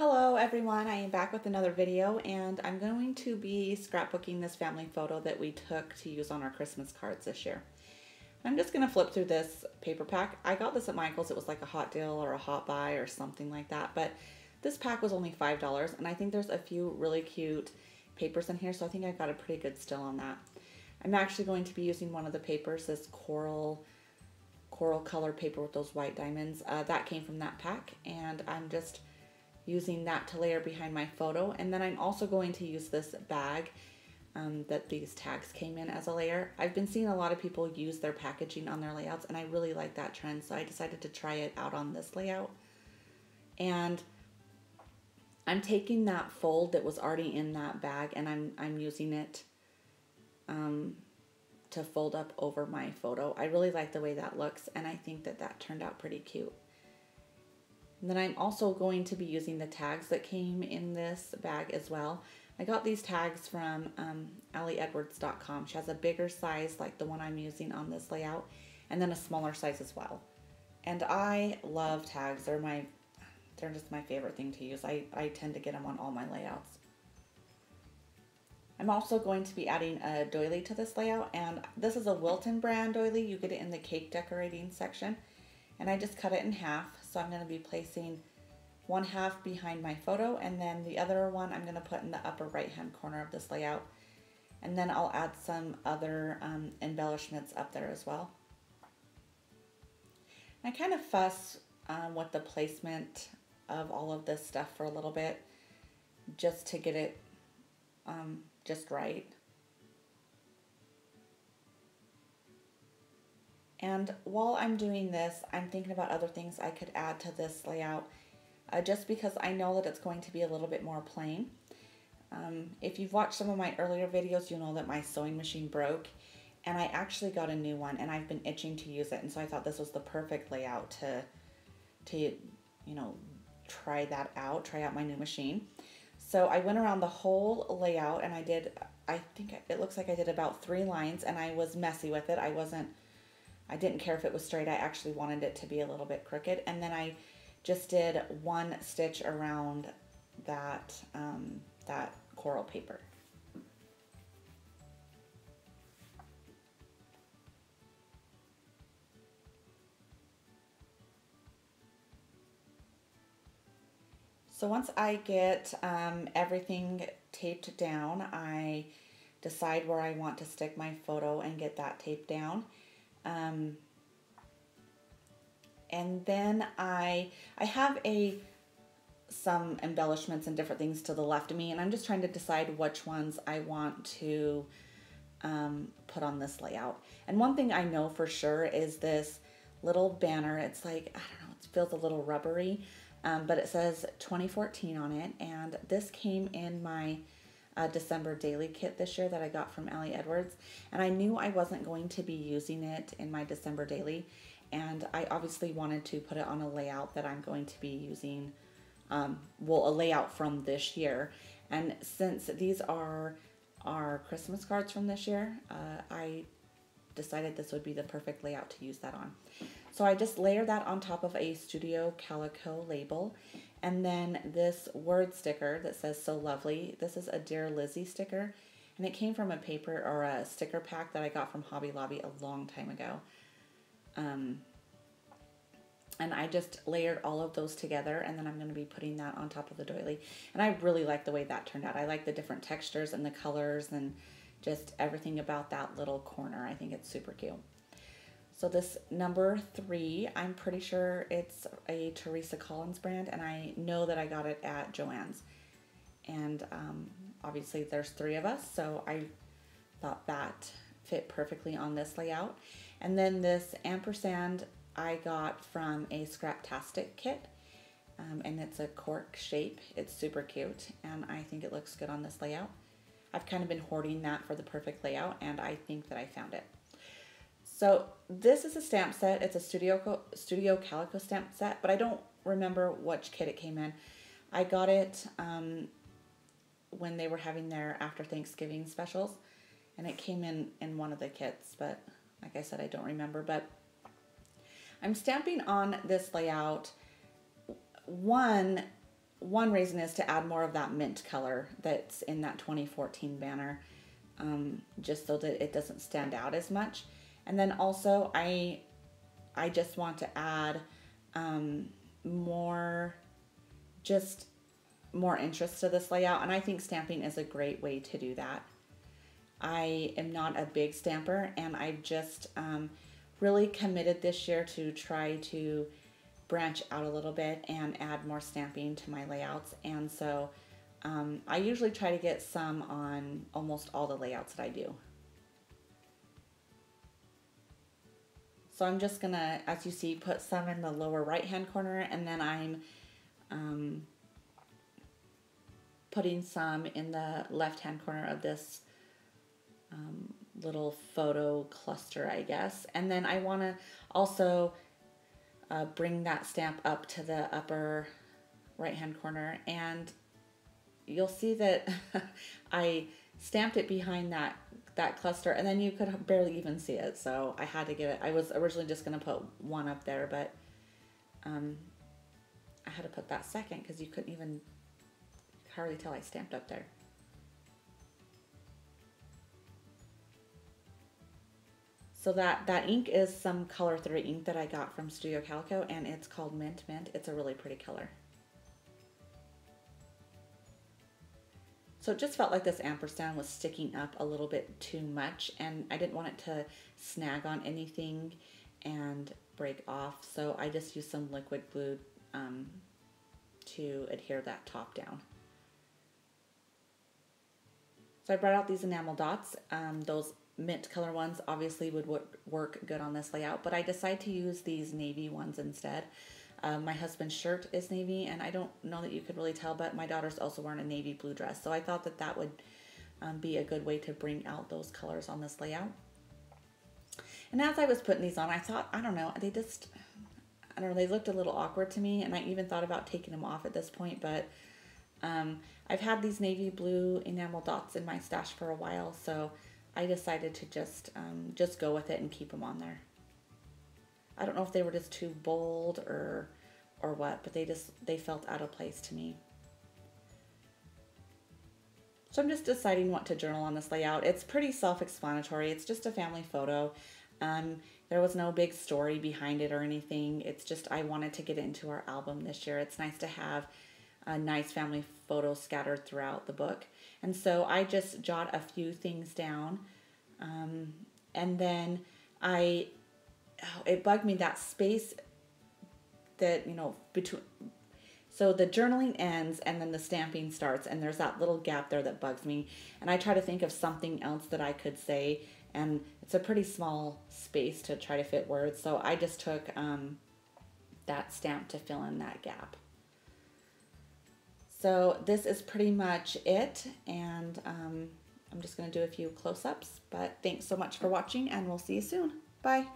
Hello everyone, I am back with another video and I'm going to be scrapbooking this family photo that we took to use on our Christmas cards this year. I'm just going to flip through this paper pack. I got this at Michael's. It was like a hot deal or a hot buy or something like that, but this pack was only $5 and I think there's a few really cute papers in here, so I think I got a pretty good steal on that. I'm actually going to be using one of the papers, this coral color paper with those white diamonds. That came from that pack, and I'm just using that to layer behind my photo. And then I'm also going to use this bag that these tags came in as a layer. I've been seeing a lot of people use their packaging on their layouts, and I really like that trend, so I decided to try it out on this layout. And I'm taking that fold that was already in that bag and I'm using it to fold up over my photo. I really like the way that looks, and I think that that turned out pretty cute. And then I'm also going to be using the tags that came in this bag as well. I got these tags from AllieEdwards.com. She has a bigger size like the one I'm using on this layout, and then a smaller size as well. And I love tags. They're just my favorite thing to use. I tend to get them on all my layouts. I'm also going to be adding a doily to this layout, and this is a Wilton brand doily. You get it in the cake decorating section. And I just cut it in half, so I'm going to be placing one half behind my photo, and then the other one I'm going to put in the upper right hand corner of this layout. And then I'll add some other embellishments up there as well. I kind of fuss with the placement of all of this stuff for a little bit, just to get it just right. And while I'm doing this, I'm thinking about other things I could add to this layout, just because I know that it's going to be a little bit more plain. If you've watched some of my earlier videos, you'll know that my sewing machine broke, and I actually got a new one, and I've been itching to use it, and so I thought this was the perfect layout to you know, try out my new machine. So I went around the whole layout, and I think it looks like I did about 3 lines, and I was messy with it. I didn't care if it was straight. I actually wanted it to be a little bit crooked. And then I just did 1 stitch around that, that coral paper. So once I get everything taped down, I decide where I want to stick my photo and get that taped down. And then I have some embellishments and different things to the left of me, and I'm just trying to decide which ones I want to put on this layout. And one thing I know for sure is this little banner. It's like, I don't know, it feels a little rubbery, but it says 2014 on it, and this came in my December daily kit this year that I got from Allie Edwards, and I knew I wasn't going to be using it in my December daily, and I obviously wanted to put it on a layout that I'm going to be using, well, a layout from this year. And since these are our Christmas cards from this year, I decided this would be the perfect layout to use that on. So I just layer that on top of a Studio Calico label, and then this word sticker that says "So Lovely." This is a Dear Lizzie sticker, and it came from a paper or a sticker pack that I got from Hobby Lobby a long time ago. And I just layered all of those together, and then I'm going to be putting that on top of the doily. And I really like the way that turned out. I like the different textures and the colors and just everything about that little corner. I think it's super cute. So this number 3, I'm pretty sure it's a Teresa Collins brand, and I know that I got it at Joann's. And obviously there's 3 of us, so I thought that fit perfectly on this layout. And then this ampersand I got from a Scraptastic kit, and it's a cork shape. It's super cute, and I think it looks good on this layout. I've kind of been hoarding that for the perfect layout, and I think that I found it. So this is a stamp set. It's a Studio Calico stamp set, but I don't remember which kit it came in. I got it when they were having their after Thanksgiving specials, and it came in one of the kits, but like I said, I don't remember. But I'm stamping on this layout one one reason is to add more of that mint color that's in that 2014 banner, just so that it doesn't stand out as much. And then also I just want to add more interest to this layout, and I think stamping is a great way to do that. I am not a big stamper, and I've just really committed this year to try to branch out a little bit and add more stamping to my layouts. And so I usually try to get some on almost all the layouts that I do. So I'm just gonna, as you see, put some in the lower right hand corner, and then I'm putting some in the left hand corner of this little photo cluster, I guess. And then I want to also bring that stamp up to the upper right hand corner, and you'll see that I stamped it behind that cluster, and then you could barely even see it, so I had to get it. I was originally just going to put one up there, but I had to put that second because you couldn't even hardly tell I stamped up there. So that ink is some Color 3 ink that I got from Studio Calico, and it's called Mint Mint. It's a really pretty color. So it just felt like this ampersand was sticking up a little bit too much, and I didn't want it to snag on anything and break off. So I just used some liquid glue to adhere that top down. So I brought out these enamel dots. Those mint color ones obviously would work good on this layout, but I decided to use these navy ones instead. My husband's shirt is navy, and I don't know that you could really tell, but my daughter's also wearing a navy blue dress, so I thought that that would be a good way to bring out those colors on this layout. And as I was putting these on, I thought, I don't know, they looked a little awkward to me, and I even thought about taking them off at this point, but I've had these navy blue enamel dots in my stash for a while, so I decided to just go with it and keep them on there. I don't know if they were just too bold or what, but they felt out of place to me. So I'm just deciding what to journal on this layout. It's pretty self-explanatory. It's just a family photo. There was no big story behind it or anything. It's just I wanted to get it into our album this year. It's nice to have a nice family photo scattered throughout the book. And so I just jot a few things down. And then it bugged me that space that, between, so the journaling ends and then the stamping starts, and there's that little gap there that bugs me. And I try to think of something else that I could say, and it's a pretty small space to try to fit words. So I just took that stamp to fill in that gap. So this is pretty much it, and I'm just going to do a few close-ups, but thanks so much for watching, and we'll see you soon. Bye.